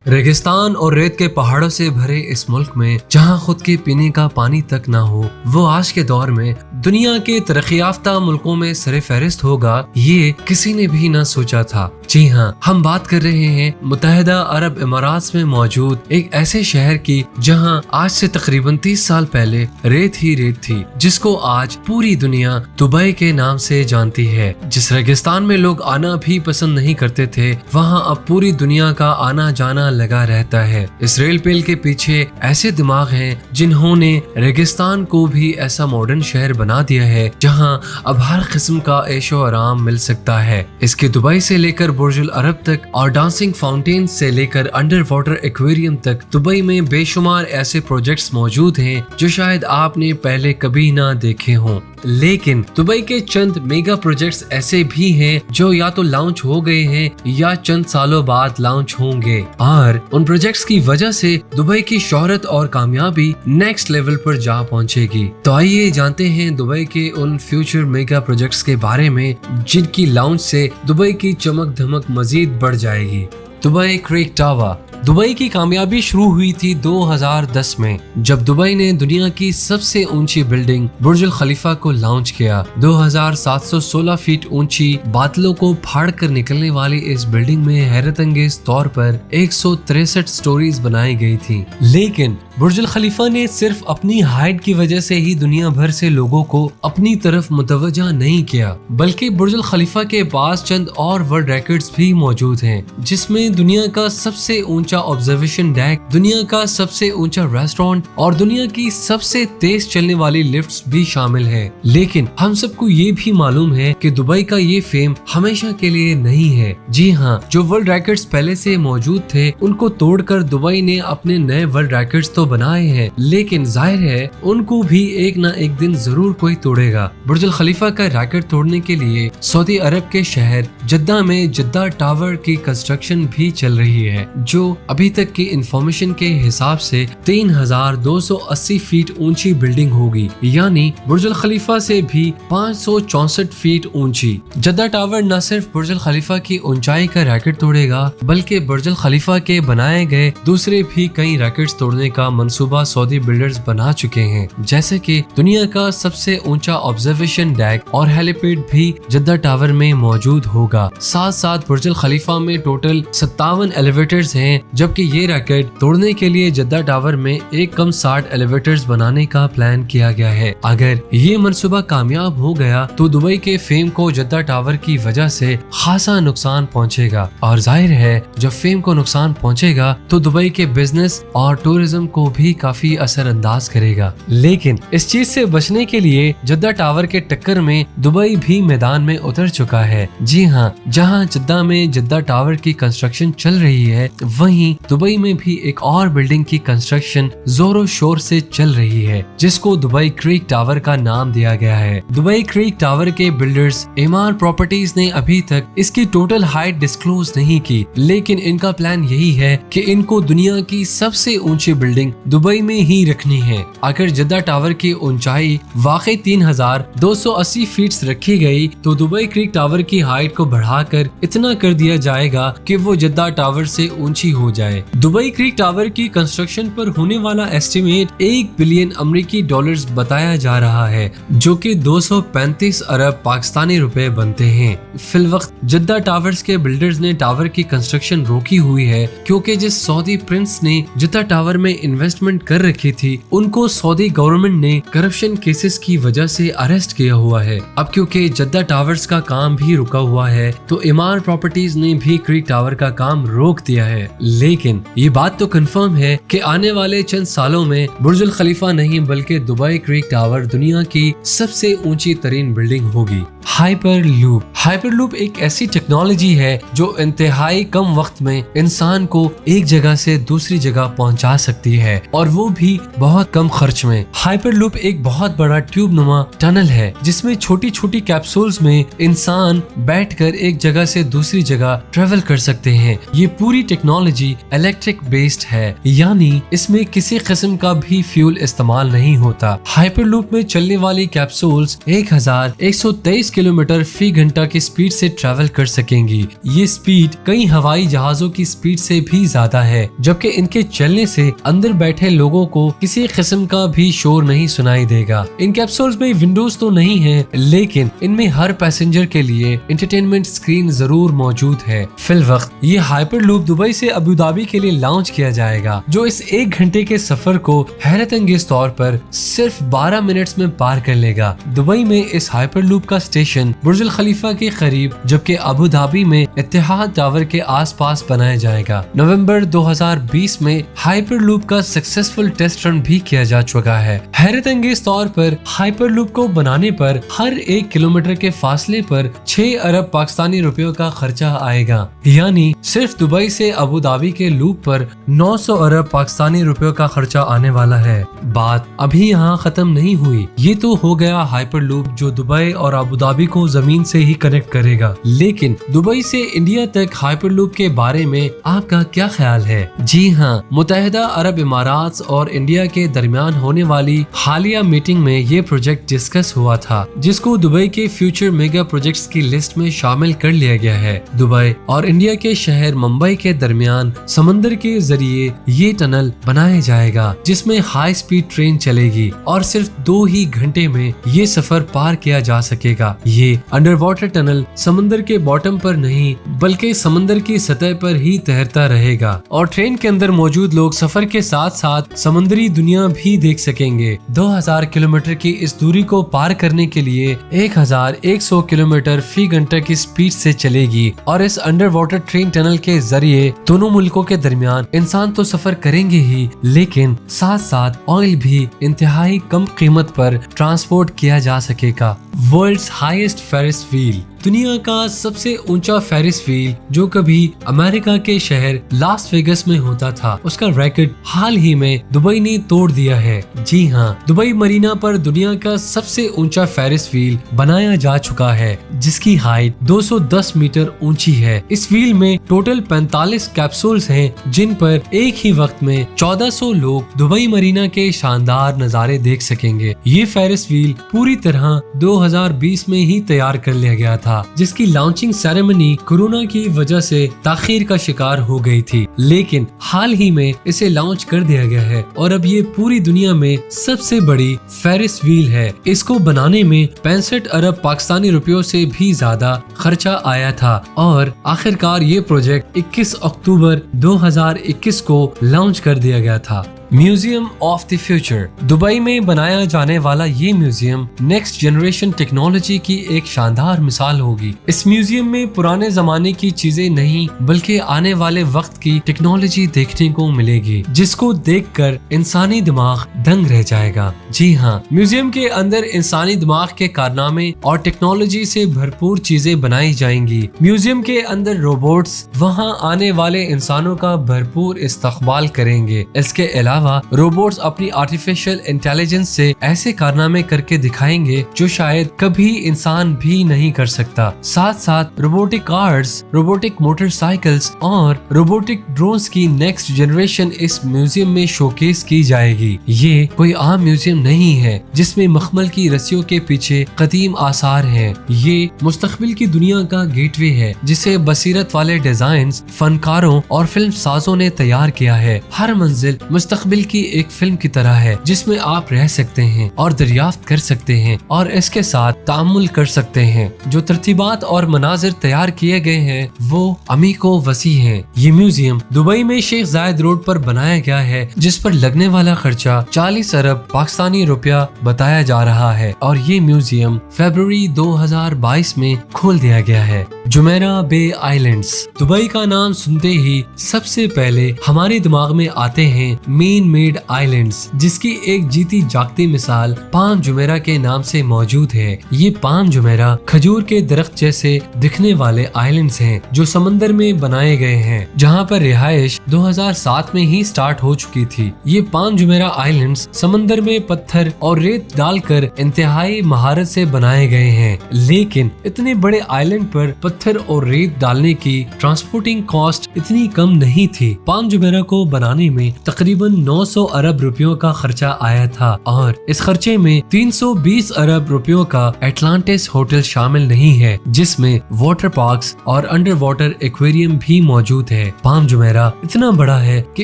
रेगिस्तान और रेत के पहाड़ों से भरे इस मुल्क में जहां खुद के पीने का पानी तक ना हो, वो आज के दौर में दुनिया के तरक्की याफ्ता मुल्कों में सरे फहरिस्त होगा, ये किसी ने भी ना सोचा था। जी हाँ, हम बात कर रहे हैं मुत्तहिदा अरब इमारात में मौजूद एक ऐसे शहर की जहां आज से तकरीबन 30 साल पहले रेत ही रेत थी, जिसको आज पूरी दुनिया दुबई के नाम से जानती है। जिस रेगिस्तान में लोग आना भी पसंद नहीं करते थे, वहाँ अब पूरी दुनिया का आना जाना लगा रहता है। इस रेल पेल के पीछे ऐसे दिमाग हैं जिन्होंने रेगिस्तान को भी ऐसा मॉडर्न शहर बना दिया है जहां अब हर किस्म का ऐशो आराम मिल सकता है। इसके दुबई से लेकर बुर्जुल अरब तक और डांसिंग फाउंटेन से लेकर अंडर वाटर एक्वेरियम तक दुबई में बेशुमार ऐसे प्रोजेक्ट्स मौजूद हैं जो शायद आपने पहले कभी ना देखे हों। लेकिन दुबई के चंद मेगा प्रोजेक्ट्स ऐसे भी हैं जो या तो लॉन्च हो गए हैं या चंद सालों बाद लॉन्च होंगे, और उन प्रोजेक्ट्स की वजह से दुबई की शोहरत और कामयाबी नेक्स्ट लेवल पर जा पहुंचेगी। तो आइए जानते हैं दुबई के उन फ्यूचर मेगा प्रोजेक्ट्स के बारे में जिनकी लॉन्च से दुबई की चमक धमक मजीद बढ़ जाएगी। Dubai crack tower. दुबई की कामयाबी शुरू हुई थी 2010 में, जब दुबई ने दुनिया की सबसे ऊंची बिल्डिंग बुर्ज अल खलीफा को लॉन्च किया। 2716 फीट ऊंची बादलों को फाड़ कर निकलने वाली इस बिल्डिंग में हैरत अंगेज तौर पर 163 स्टोरीज बनाई गई थी। लेकिन बुर्ज अल खलीफा ने सिर्फ अपनी हाइट की वजह से ही दुनिया भर से लोगों को अपनी तरफ मुतवज्जा नहीं किया, बल्कि बुर्ज अल खलीफा के पास चंद और वर्ल्ड रिकॉर्ड्स भी मौजूद हैं, जिसमें दुनिया का सबसे ऊंचा ऑब्जर्वेशन डेक, दुनिया का सबसे ऊंचा रेस्टोरेंट और दुनिया की सबसे तेज चलने वाली लिफ्ट्स भी शामिल हैं। लेकिन हम सबको ये भी मालूम है कि दुबई का ये फेम हमेशा के लिए नहीं है। जी हाँ, जो वर्ल्ड रिकॉर्ड्स पहले से मौजूद थे उनको तोड़कर दुबई ने अपने नए वर्ल्ड रिकॉर्ड्स तो बनाए हैं, लेकिन जाहिर है उनको भी एक ना एक दिन जरूर कोई तोड़ेगा। बुर्ज अल खलीफा का रिकॉर्ड तोड़ने के लिए सऊदी अरब के शहर जद्दा में जद्दा टावर की कंस्ट्रक्शन भी चल रही है, जो अभी तक की इंफॉर्मेशन के हिसाब से 3280 फीट ऊंची बिल्डिंग होगी, यानी बुर्ज अल खलीफा से भी 564 फीट ऊंची। जद्दा टावर न सिर्फ बुर्ज अल खलीफा की ऊंचाई का रिकॉर्ड तोड़ेगा, बल्कि बुर्ज अल खलीफा के बनाए गए दूसरे भी कई रिकॉर्ड्स तोड़ने का मंसूबा सऊदी बिल्डर्स बना चुके हैं, जैसे कि दुनिया का सबसे ऊंचा ऑब्जर्वेशन डेक और हेलीपैड भी जद्दा टावर में मौजूद होगा। साथ साथ बुर्ज अल खलीफा में टोटल 57 एलिवेटर्स हैं, जबकि ये रिकॉर्ड तोड़ने के लिए जद्दा टावर में एक कम 60 एलिवेटर्स बनाने का प्लान किया गया है। अगर ये मंसूबा कामयाब हो गया तो दुबई के फेम को जद्दा टावर की वजह से खासा नुकसान पहुंचेगा, और जाहिर है जब फेम को नुकसान पहुंचेगा तो दुबई के बिजनेस और टूरिज्म को भी काफी असरअंदाज करेगा। लेकिन इस चीज से बचने के लिए जद्दा टावर के टक्कर में दुबई भी मैदान में उतर चुका है। जी हाँ, जहाँ जद्दा में जद्दा टावर की कंस्ट्रक्शन चल रही है, वहीं दुबई में भी एक और बिल्डिंग की कंस्ट्रक्शन जोरों शोर से चल रही है, जिसको दुबई क्रेक टावर का नाम दिया गया है। दुबई क्रेक टावर के बिल्डर्स एमार प्रॉपर्टीज ने अभी तक इसकी टोटल हाइट डिस्क्लोज नहीं की, लेकिन इनका प्लान यही है कि इनको दुनिया की सबसे ऊंची बिल्डिंग दुबई में ही रखनी है। अगर जद्दा टावर की ऊंचाई वाकई 3280 फीट रखी गई तो दुबई क्रेक टावर की हाइट को बढ़ाकर इतना कर दिया जाएगा कि वो जद्दा टावर से ऊंची हो जाए। दुबई क्रेक टावर की कंस्ट्रक्शन पर होने वाला एस्टिमेट 1 बिलियन अमेरिकी डॉलर्स बताया जा रहा है, जो कि 235 अरब पाकिस्तानी रुपए बनते हैं। फिलवक्त जद्दा टावर्स के बिल्डर्स ने टावर की कंस्ट्रक्शन रोकी हुई है, क्योंकि जिस सऊदी प्रिंस ने जद्दा टावर में इन्वेस्टमेंट कर रखी थी उनको सऊदी गवर्नमेंट ने करप्शन केसेस की वजह से अरेस्ट किया हुआ है। अब क्योंकि जद्दा टावर्स का काम भी रुका हुआ है तो इमार प्रॉपर्टीज ने भी क्रेक टावर का काम रोक दिया है। लेकिन ये बात तो कंफर्म है कि आने वाले चंद सालों में बुर्ज अल खलीफा नहीं बल्कि दुबई क्रेक टावर दुनिया की सबसे ऊंची तरीन बिल्डिंग होगी। हाइपरलूप। हाइपरलूप एक ऐसी टेक्नोलॉजी है जो इंतहाई कम वक्त में इंसान को एक जगह से दूसरी जगह पहुंचा सकती है, और वो भी बहुत कम खर्च में। हाइपरलूप एक बहुत बड़ा ट्यूब नुमा टनल है जिसमें छोटी छोटी कैप्सूल्स में इंसान बैठकर एक जगह से दूसरी जगह ट्रेवल कर सकते हैं। ये पूरी टेक्नोलॉजी इलेक्ट्रिक बेस्ड है, यानी इसमें किसी किस्म का भी फ्यूल इस्तेमाल नहीं होता। हाइपरलूप में चलने वाली कैप्सूल्स 1123 किलोमीटर फी घंटा की स्पीड से ट्रैवल कर सकेंगी। ये स्पीड कई हवाई जहाजों की स्पीड से भी ज्यादा है, जबकि इनके चलने से अंदर बैठे लोगों को किसी किस्म का भी शोर नहीं सुनाई देगा। इन कैप्सूल्स में विंडोज तो नहीं है, लेकिन इनमें हर पैसेंजर के लिए एंटरटेनमेंट स्क्रीन जरूर मौजूद है। फिल वक्त ये हाइपरलूप दुबई से अबू धाबी के लिए लॉन्च किया जाएगा, जो इस 1 घंटे के सफर को हैरत अंगेज तौर पर सिर्फ 12 मिनट्स में पार कर लेगा। दुबई में इस हाइपरलूप का स्टेशन बुर्ज अल खलीफा के करीब, जबकि अबू धाबी में इत्तेहाद टावर के आसपास बनाया जाएगा। नवंबर 2020 में हाइपरलूप का सक्सेसफुल टेस्ट रन भी किया जा चुका है। हैरत अंगेज तौर पर हाइपरलूप को बनाने पर हर 1 किलोमीटर के फासले पर 6 अरब पाकिस्तानी रुपयों का खर्चा आएगा, यानी सिर्फ दुबई से अबू धाबी के लूप पर 900 अरब पाकिस्तानी रुपयों का खर्चा आने वाला है। बात अभी यहाँ खत्म नहीं हुई। ये तो हो गया हाइपरलूप जो दुबई और अबू धाबी को जमीन से ही कनेक्ट करेगा, लेकिन दुबई से इंडिया तक हाइपरलूप के बारे में आपका क्या ख्याल है? जी हाँ, मुत्तहिदा अरब इमारात और इंडिया के दरमियान होने वाली हालिया मीटिंग में ये प्रोजेक्ट डिस्कस हुआ था, जिसको दुबई के फ्यूचर मेगा प्रोजेक्ट्स की लिस्ट में शामिल कर लिया गया है। दुबई और इंडिया के शहर मुंबई के दरमियान समंदर के जरिए ये टनल बनाया जाएगा, जिसमें हाई स्पीड ट्रेन चलेगी और सिर्फ 2 ही घंटे में ये सफर पार किया जा सकेगा। ये अंडर वाटर टनल समंदर के बॉटम पर नहीं, बल्कि समंदर की सतह पर ही तैरता रहेगा और ट्रेन के अंदर मौजूद लोग सफर के साथ साथ समंदरी दुनिया भी देख सकेंगे। 2000 किलोमीटर की इस दूरी को पार करने के लिए 1100 किलोमीटर फी घंटा की स्पीड से चलेगी और इस अंडर वाटर ट्रेन टनल के जरिए दोनों मुल्कों के दरमियान इंसान तो सफर करेंगे ही, लेकिन साथ साथ ऑयल भी इंतहाई कम कीमत पर ट्रांसपोर्ट किया जा सकेगा। वर्ल्ड्स हाईएस्ट फेरिस व्हील, दुनिया का सबसे ऊंचा फेरिस व्हील जो कभी अमेरिका के शहर लास वेगस में होता था, उसका रिकॉर्ड हाल ही में दुबई ने तोड़ दिया है। जी हाँ, दुबई मरीना पर दुनिया का सबसे ऊंचा फेरिस व्हील बनाया जा चुका है, जिसकी हाइट 210 मीटर ऊंची है। इस व्हील में टोटल 45 कैप्सूल्स हैं, जिन पर एक ही वक्त में 1400 लोग दुबई मरीना के शानदार नजारे देख सकेंगे। ये फेरिस व्हील पूरी तरह 2020 में ही तैयार कर लिया गया था, जिसकी लॉन्चिंग सेरेमनी कोरोना की वजह से ताखीर का शिकार हो गई थी, लेकिन हाल ही में इसे लॉन्च कर दिया गया है और अब ये पूरी दुनिया में सबसे बड़ी फेरिस व्हील है। इसको बनाने में 65 अरब पाकिस्तानी रुपयों से भी ज्यादा खर्चा आया था और आखिरकार ये प्रोजेक्ट 21 अक्टूबर 2021 को लॉन्च कर दिया गया था। Museum of the future, Dubai में बनाया जाने वाला ये म्यूजियम नेक्स्ट जनरेशन टेक्नोलॉजी की एक शानदार मिसाल होगी। इस म्यूजियम में पुराने जमाने की चीजें नहीं, बल्कि आने वाले वक्त की टेक्नोलॉजी देखने को मिलेगी, जिसको देखकर इंसानी दिमाग दंग रह जाएगा। जी हाँ, म्यूजियम के अंदर इंसानी दिमाग के कारनामे और टेक्नोलॉजी से भरपूर चीजें बनाई जाएंगी। म्यूजियम के अंदर रोबोट्स वहाँ आने वाले इंसानों का भरपूर इस्तकबाल करेंगे। इसके अलावा रोबोट्स अपनी आर्टिफिशियल इंटेलिजेंस से ऐसे कारनामे करके दिखाएंगे जो शायद कभी इंसान भी नहीं कर सकता। साथ साथ रोबोटिक कार्स, रोबोटिक मोटरसाइकिल्स और रोबोटिक ड्रोन्स की नेक्स्ट जनरेशन इस म्यूजियम में शोकेस की जाएगी। ये कोई आम म्यूजियम नहीं है जिसमें मखमल की रस्सियों के पीछे कदीम आसार हैं। ये मुस्तकबिल की दुनिया का गेटवे है, जिसे बसीरत वाले डिजाइन्स, फनकारों और फिल्म साजों ने तैयार किया है। हर मंजिल मुस्तकबिल की एक फिल्म की तरह है, जिसमें आप रह सकते हैं और दरियाफ्त कर सकते हैं और इसके साथ तामुल कर सकते हैं। जो तरतीबात और मनाजिर तैयार किए गए हैं वो अमीको वसी हैं। ये म्यूजियम दुबई में शेख जायद रोड पर बनाया गया है, जिस पर लगने वाला खर्चा 40 अरब पाकिस्तानी रुपया बताया जा रहा है और ये म्यूजियम फरवरी 2022 में खोल दिया गया है। जुमेरा बे आइलैंड्स, दुबई का नाम सुनते ही सबसे पहले हमारे दिमाग में आते हैं मेन मेड आइलैंड्स, जिसकी एक जीती जागती मिसाल पाम जुमेरा के नाम से मौजूद है। ये पाम जुमेरा खजूर के दरख्त जैसे दिखने वाले आइलैंड्स हैं, जो समंदर में बनाए गए हैं, जहां पर रिहाइश 2007 में ही स्टार्ट हो चुकी थी। ये पाम जुमेरा आइलैंड्स समंदर में पत्थर और रेत डालकर इंतहाई महारत से बनाए गए हैं, लेकिन इतने बड़े आइलैंड पर पत्थर और रेत डालने की ट्रांसपोर्टिंग कॉस्ट इतनी कम नहीं थी। पाम जुमेरा को बनाने में तकरीबन 900 अरब रुपयों का खर्चा आया था और इस खर्चे में 320 अरब रुपयों का एटलांटिस होटल शामिल नहीं है, जिसमें वाटर पार्क्स और अंडर वाटर एक्वेरियम भी मौजूद है। पाम जुमेरा इतना बड़ा है कि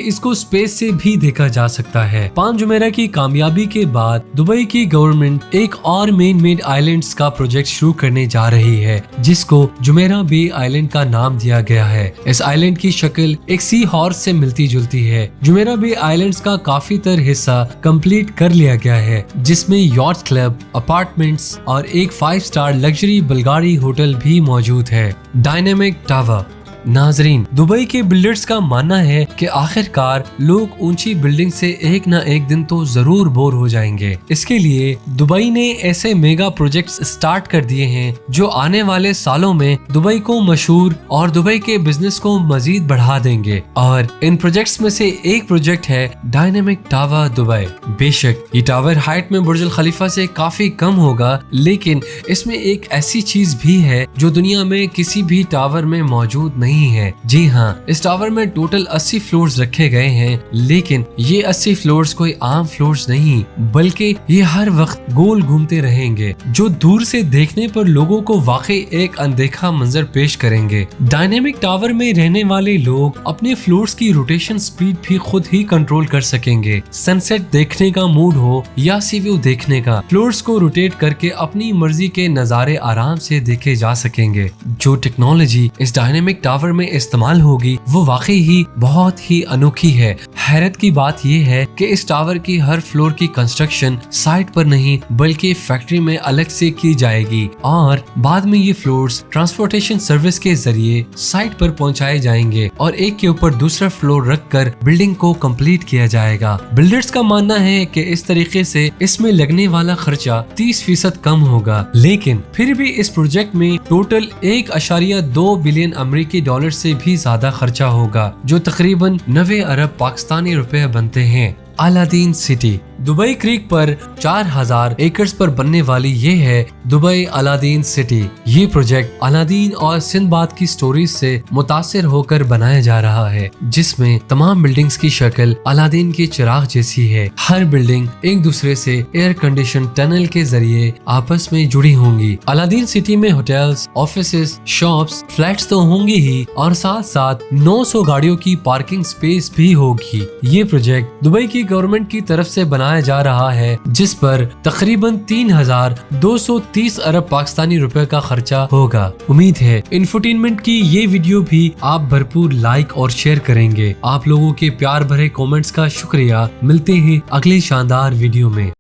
इसको स्पेस से भी देखा जा सकता है। पाम जुमेरा की कामयाबी के बाद दुबई की गवर्नमेंट एक और मेन मेड आइलैंड्स का प्रोजेक्ट शुरू करने जा रही है, जिसको जुमेरा बे आइलैंड का नाम दिया गया है। इस आइलैंड की शक्ल एक सी हॉर्स से मिलती जुलती है। जुमेरा बे आइलैंड्स का काफी तर हिस्सा कंप्लीट कर लिया गया है, जिसमें यॉट क्लब, अपार्टमेंट्स और एक 5 स्टार लग्जरी बल्गारी होटल भी मौजूद है। Dynamic tower. नाजरीन, दुबई के बिल्डर्स का मानना है कि आखिरकार लोग ऊंची बिल्डिंग से एक ना एक दिन तो जरूर बोर हो जाएंगे। इसके लिए दुबई ने ऐसे मेगा प्रोजेक्ट्स स्टार्ट कर दिए हैं जो आने वाले सालों में दुबई को मशहूर और दुबई के बिजनेस को मजीद बढ़ा देंगे। और इन प्रोजेक्ट्स में से एक प्रोजेक्ट है डायनेमिक टावर दुबई। बेशक ये टावर हाइट में बुर्ज खलीफा से काफी कम होगा, लेकिन इसमें एक ऐसी चीज भी है जो दुनिया में किसी भी टावर में मौजूद नहीं है। जी हाँ, इस टावर में टोटल 80 फ्लोर्स रखे गए हैं, लेकिन ये 80 फ्लोर्स कोई आम फ्लोर्स नहीं, बल्कि ये हर वक्त गोल घूमते रहेंगे, जो दूर से देखने पर लोगों को वाकई एक अनदेखा मंजर पेश करेंगे। डायनेमिक टावर में रहने वाले लोग अपने फ्लोर्स की रोटेशन स्पीड भी खुद ही कंट्रोल कर सकेंगे। सनसेट देखने का मूड हो या सी व्यू देखने का, फ्लोर्स को रोटेट करके अपनी मर्जी के नजारे आराम से देखे जा सकेंगे। जो टेक्नोलॉजी इस डायनेमिक टावर में इस्तेमाल होगी वो वाकई ही बहुत ही अनोखी है। हैरत की बात ये है कि इस टावर की हर फ्लोर की कंस्ट्रक्शन साइट पर नहीं बल्कि फैक्ट्री में अलग से की जाएगी और बाद में ये फ्लोर्स ट्रांसपोर्टेशन सर्विस के जरिए साइट पर पहुंचाए जाएंगे और एक के ऊपर दूसरा फ्लोर रखकर बिल्डिंग को कंप्लीट किया जाएगा। बिल्डर्स का मानना है कि इस तरीके से इसमें लगने वाला खर्चा 30% कम होगा, लेकिन फिर भी इस प्रोजेक्ट में टोटल 1.2 बिलियन अमेरिकी डॉलर से भी ज्यादा खर्चा होगा, जो तकरीबन 90 अरब पाकिस्तानी रुपए बनते हैं। Aladdin city. दुबई क्रीक पर 4000 एकड़ पर बनने वाली ये है दुबई अलादीन सिटी। ये प्रोजेक्ट अलादीन और सिंदबाद की स्टोरीज से मुतासिर होकर बनाया जा रहा है, जिसमें तमाम बिल्डिंग्स की शक्ल अलादीन के चिराग जैसी है। हर बिल्डिंग एक दूसरे से एयर कंडीशन टनल के जरिए आपस में जुड़ी होंगी। अलादीन सिटी में होटल्स, ऑफिसेज, शॉप्स, फ्लैट्स तो होंगी ही और साथ साथ 900 गाड़ियों की पार्किंग स्पेस भी होगी। ये प्रोजेक्ट दुबई की गवर्नमेंट की तरफ से बनाया जा रहा है, जिस पर तकरीबन 3230 अरब पाकिस्तानी रुपए का खर्चा होगा। उम्मीद है इंफोटेनमेंट की ये वीडियो भी आप भरपूर लाइक और शेयर करेंगे। आप लोगों के प्यार भरे कमेंट्स का शुक्रिया। मिलते हैं अगले शानदार वीडियो में।